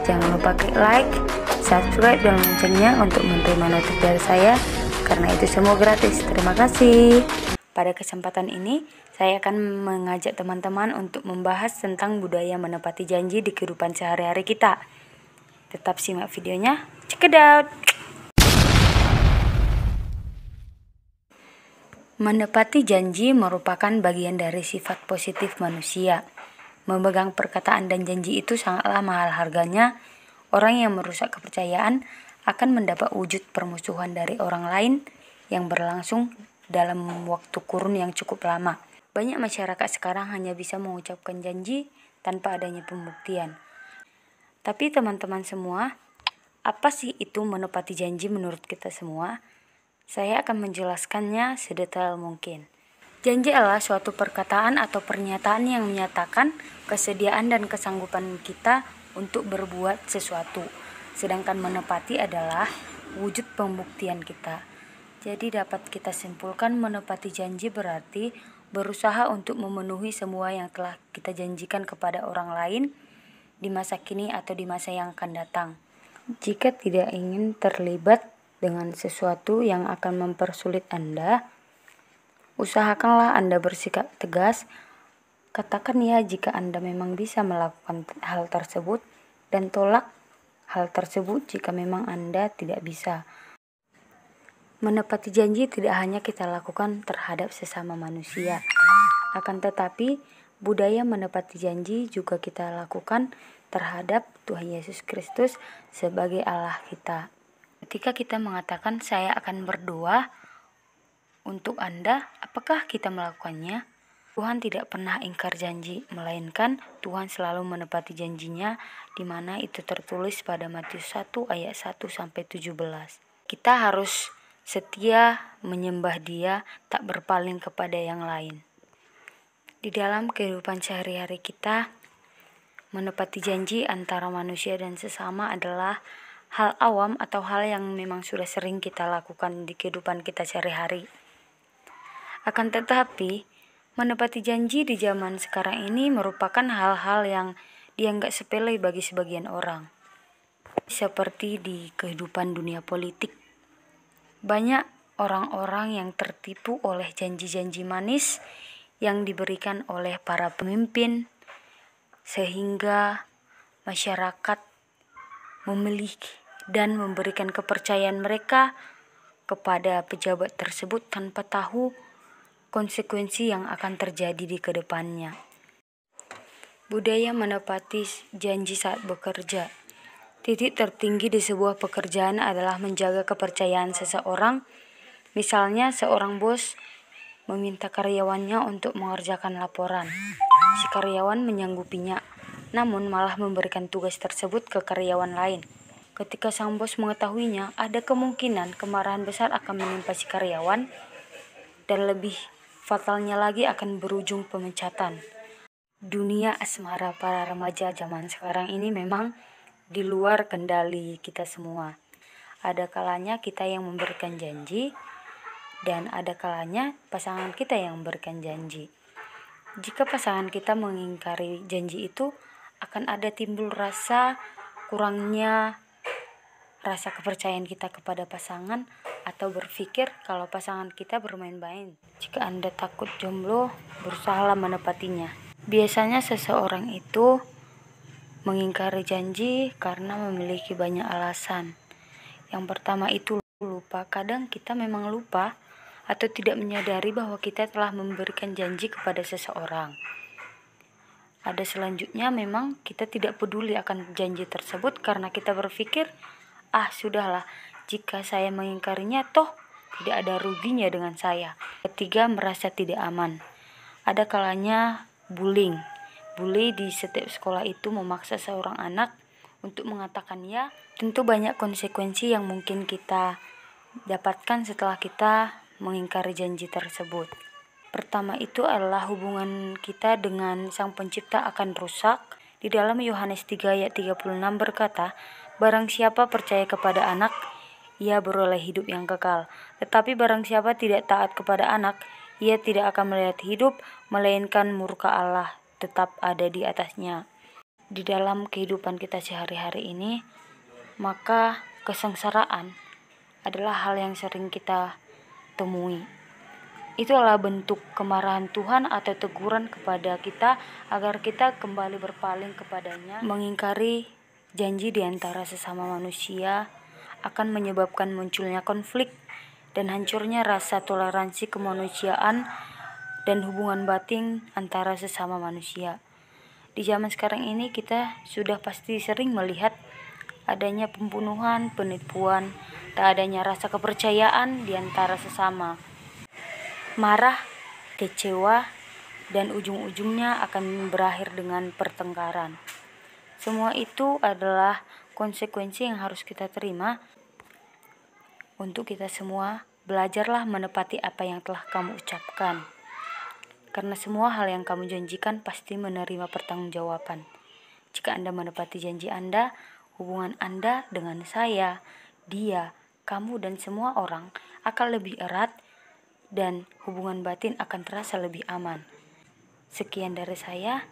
Jangan lupa klik like, subscribe, dan loncengnya untuk menerima notif dari saya, karena itu semua gratis. Terima kasih. Pada kesempatan ini, saya akan mengajak teman-teman untuk membahas tentang budaya menepati janji di kehidupan sehari-hari kita. Tetap simak videonya. Check it out! Menepati janji merupakan bagian dari sifat positif manusia. Memegang perkataan dan janji itu sangatlah mahal harganya. Orang yang merusak kepercayaan akan mendapat wujud permusuhan dari orang lain yang berlangsung dalam waktu kurun yang cukup lama. Banyak masyarakat sekarang hanya bisa mengucapkan janji tanpa adanya pembuktian. Tapi teman-teman semua, apa sih itu menepati janji menurut kita semua? Saya akan menjelaskannya sedetail mungkin. Janji adalah suatu perkataan atau pernyataan yang menyatakan kesediaan dan kesanggupan kita untuk berbuat sesuatu. Sedangkan menepati adalah wujud pembuktian kita. Jadi dapat kita simpulkan menepati janji berarti berusaha untuk memenuhi semua yang telah kita janjikan kepada orang lain di masa kini atau di masa yang akan datang. Jika tidak ingin terlibat dengan sesuatu yang akan mempersulit Anda, usahakanlah Anda bersikap tegas. Katakan ya jika Anda memang bisa melakukan hal tersebut, dan tolak hal tersebut jika memang Anda tidak bisa. Menepati janji tidak hanya kita lakukan terhadap sesama manusia, akan tetapi budaya menepati janji juga kita lakukan terhadap Tuhan Yesus Kristus sebagai Allah kita. Ketika kita mengatakan saya akan berdoa untuk Anda, apakah kita melakukannya? Tuhan tidak pernah ingkar janji, melainkan Tuhan selalu menepati janjinya, di mana itu tertulis pada Matius 1 ayat 1-17. Kita harus setia menyembah Dia, tak berpaling kepada yang lain. Di dalam kehidupan sehari-hari kita, menepati janji antara manusia dan sesama adalah hal awam atau hal yang memang sudah sering kita lakukan di kehidupan kita sehari-hari. Akan tetapi, menepati janji di zaman sekarang ini merupakan hal-hal yang dianggap sepele bagi sebagian orang. Seperti di kehidupan dunia politik, banyak orang-orang yang tertipu oleh janji-janji manis yang diberikan oleh para pemimpin, sehingga masyarakat memiliki dan memberikan kepercayaan mereka kepada pejabat tersebut tanpa tahu konsekuensi yang akan terjadi di kedepannya. Budaya menepati janji saat bekerja. Titik tertinggi di sebuah pekerjaan adalah menjaga kepercayaan seseorang. Misalnya seorang bos meminta karyawannya untuk mengerjakan laporan. Si karyawan menyanggupinya, namun malah memberikan tugas tersebut ke karyawan lain. Ketika sang bos mengetahuinya, ada kemungkinan kemarahan besar akan menimpa si karyawan, dan lebih fatalnya lagi akan berujung pemecatan. Dunia asmara para remaja zaman sekarang ini memang di luar kendali kita semua. Ada kalanya kita yang memberikan janji, dan ada kalanya pasangan kita yang memberikan janji. Jika pasangan kita mengingkari janji itu, akan ada timbul rasa kurangnya rasa kepercayaan kita kepada pasangan, atau berpikir kalau pasangan kita bermain-main. Jika Anda takut jomblo, berusahalah menepatinya. Biasanya seseorang itu mengingkari janji karena memiliki banyak alasan. Yang pertama itu lupa. Kadang kita memang lupa atau tidak menyadari bahwa kita telah memberikan janji kepada seseorang. Ada selanjutnya memang kita tidak peduli akan janji tersebut karena kita berpikir, sudahlah, jika saya mengingkarinya toh tidak ada ruginya dengan saya. Ketiga, merasa tidak aman. Ada kalanya bullying. Bully di setiap sekolah itu memaksa seorang anak untuk mengatakan ya. Tentu banyak konsekuensi yang mungkin kita dapatkan setelah kita mengingkari janji tersebut. Pertama itu adalah hubungan kita dengan Sang Pencipta akan rusak. Di dalam Yohanes 3 ayat 36 berkata, barang siapa percaya kepada anak, ia beroleh hidup yang kekal. Tetapi barang siapa tidak taat kepada anak, ia tidak akan melihat hidup, melainkan murka Allah tetap ada di atasnya. di dalam kehidupan kita sehari-hari ini, maka kesengsaraan adalah hal yang sering kita temui. Itu adalah bentuk kemarahan Tuhan atau teguran kepada kita agar kita kembali berpaling kepadanya. Mengingkari janji di antara sesama manusia akan menyebabkan munculnya konflik dan hancurnya rasa toleransi kemanusiaan dan hubungan batin antara sesama manusia. Di zaman sekarang ini kita sudah pasti sering melihat adanya pembunuhan, penipuan, tak adanya rasa kepercayaan di antara sesama. Marah, kecewa, dan ujung-ujungnya akan berakhir dengan pertengkaran. Semua itu adalah konsekuensi yang harus kita terima. Untuk kita semua, belajarlah menepati apa yang telah kamu ucapkan. Karena semua hal yang kamu janjikan pasti menerima pertanggungjawaban. Jika Anda menepati janji Anda, hubungan Anda dengan saya, dia, kamu, dan semua orang akan lebih erat dan hubungan batin akan terasa lebih aman. Sekian dari saya.